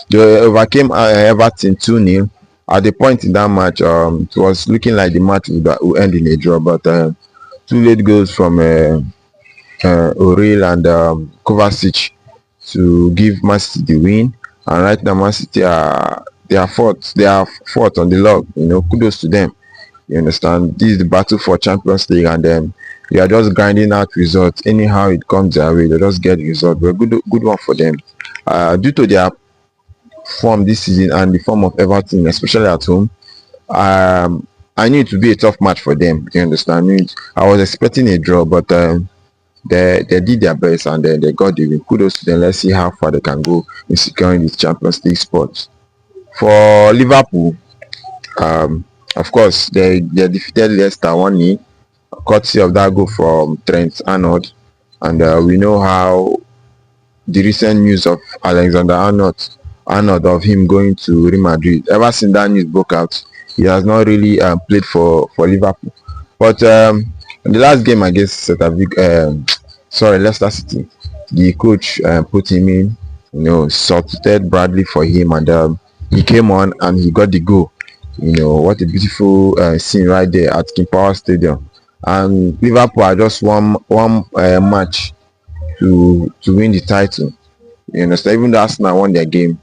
They overcame Everton 2-0. At the point in that match, it was looking like the match would end in a draw, but two late goals from Orel and Kovacic to give Man City the win. And right now, Man City are fourth. They are fourth on the log. Kudos to them. You understand? This is the battle for Champions League, and they are just grinding out results. Anyhow it comes their way, they just get results. But good one for them. Due to their form this season and the form of Everton, especially at home, I knew it would be a tough match for them. You understand? I was expecting a draw, but they did their best and they got the win. Kudos to them. Let's see how far they can go in securing this Champions League spot. For Liverpool, of course, they defeated Leicester 1-0, courtesy of that goal from Trent Arnold. And we know how the recent news of Alexander Arnold of him going to Real Madrid. Ever since that news broke out, he has not really played for Liverpool. But in the last game against Leicester City, the coach put him in, substituted Bradley for him, and he came on and he got the goal. What a beautiful scene right there at King Power Stadium. And Liverpool are just one match to win the title. You understand? Even though Arsenal won their game,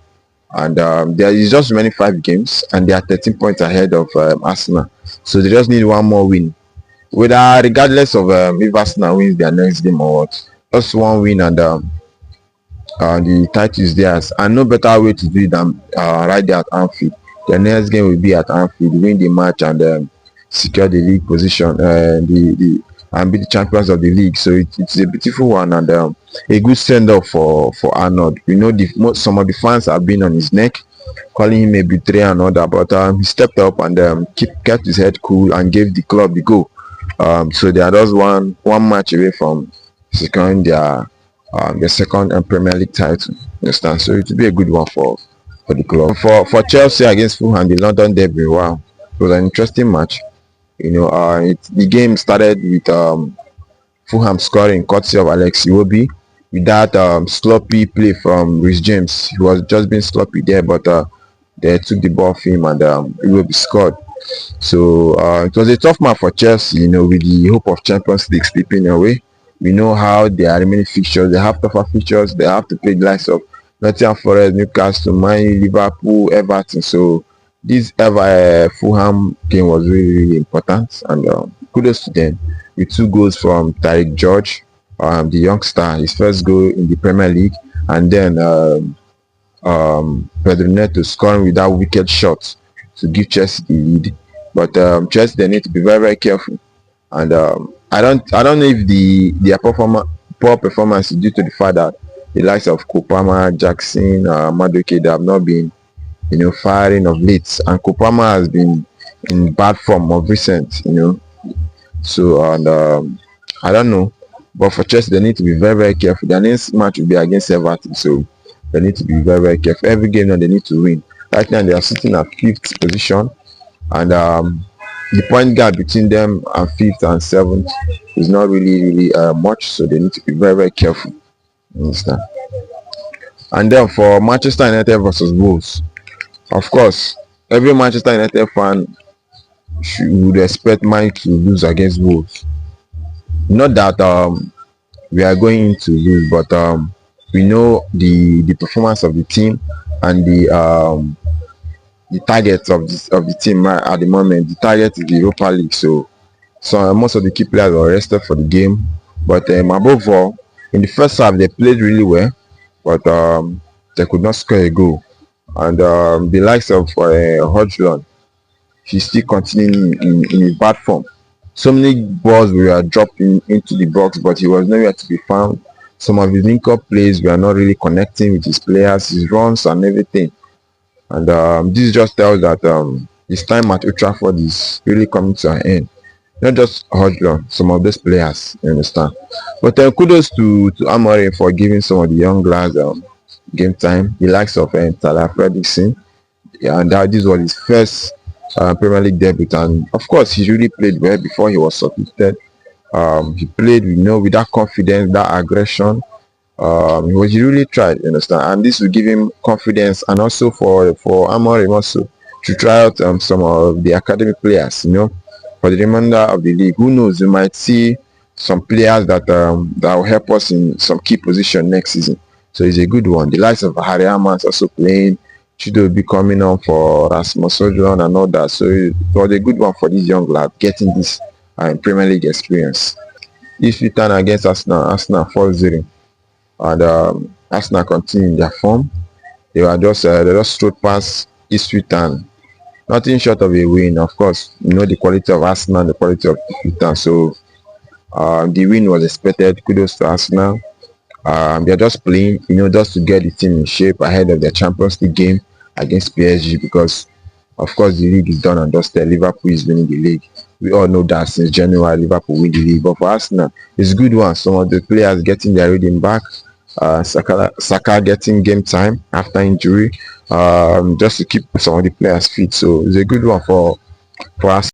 and there is just remaining 5 games, and they are 13 points ahead of Arsenal. So they just need one more win. Regardless of if Arsenal wins their next game or what, just one win and the title is theirs. And no better way to do it than right there at Anfield. The next game will be at Anfield, win the match and secure the league position, and be the champions of the league. So it's a beautiful one and a good send-off for Arnold. Some of the fans have been on his neck, calling him a betrayer and all that, but he stepped up and kept his head cool and gave the club the go. So they are just one match away from securing their second Premier League title. Understand? So it will be a good one for the club. For Chelsea against Fulham, the London derby. Wow, it was an interesting match. The game started with Fulham scoring courtesy of Alex Iwobi with that sloppy play from Reece James. He was just being sloppy there, but they took the ball from him and Iwobi scored. So it was a tough match for Chelsea, with the hope of Champions League slipping away. We know how they are remaining fixtures. They have tougher fixtures. They have to play the likes of Nottingham Forest, Newcastle, Man U, Liverpool, Everton. So this Fulham game was really, really important, and kudos to them with 2 goals from Tariq George, the youngster, his first goal in the Premier League, and then Pedro Neto scoring with that wicked shot to give Chelsea the lead. But Chelsea, they need to be very, very careful, and I don't know if their poor performance is due to the fact that the likes of Kopama, Jackson, Madueke, they have not been firing of late, and Kopama has been in bad form of recent. So and I don't know, but for Chelsea they need to be very, very careful. Their next match will be against Everton, so they need to be very, very careful. Every game now they need to win. Right now they are sitting at 5th position, and the point gap between them and 5th and 7th is not really much, so they need to be very, very careful. Understand? And then for Manchester United versus Wolves, of course, every Manchester United fan would expect mine to lose against Wolves. Not that we are going to lose, but we know the performance of the team and the targets of the team right at the moment. The target is the Europa League, so most of the key players were rested for the game. But above all, in the first half they played really well, but they could not score a goal. And the likes of Hodgson, he's still continuing in his bad form. So many balls were dropping into the box, but he was nowhere to be found. Some of his link-up plays were not really connecting with his players, his runs and everything. And this just tells that his time at Old Trafford is really coming to an end. Not just Hodgson, some of those players, you understand. But kudos to Amorim for giving some of the young lads game time. The likes of Tyler Fredrickson, and this was his first Premier League debut, and of course he really played well before he was substituted. He played with that confidence, that aggression, he really tried, you understand, and this will give him confidence, and also for Amorim also to try out some of the academy players, for the remainder of the league. Who knows? We might see some players that will help us in some key position next season. So it's a good one. The likes of Harry Amans also playing. Chido will be coming on for Rasmus Højlund and all that. So it was a good one for this young lad getting this Premier League experience. If we turn against Arsenal 4-0, and Arsenal continued their form. They just strode past Ipswich Town. Nothing short of a win. Of course, the quality of Arsenal and the quality of Ipswich Town. So the win was expected. Kudos to Arsenal. They're just playing, just to get the team in shape ahead of their Champions League game against PSG, because, of course, the league is done and dusted. Liverpool is winning the league. We all know that since January, Liverpool win the league. But for Arsenal, it's a good one. Some of the players getting their rhythm back. Saka getting game time after injury, just to keep some of the players fit. So it's a good one for us.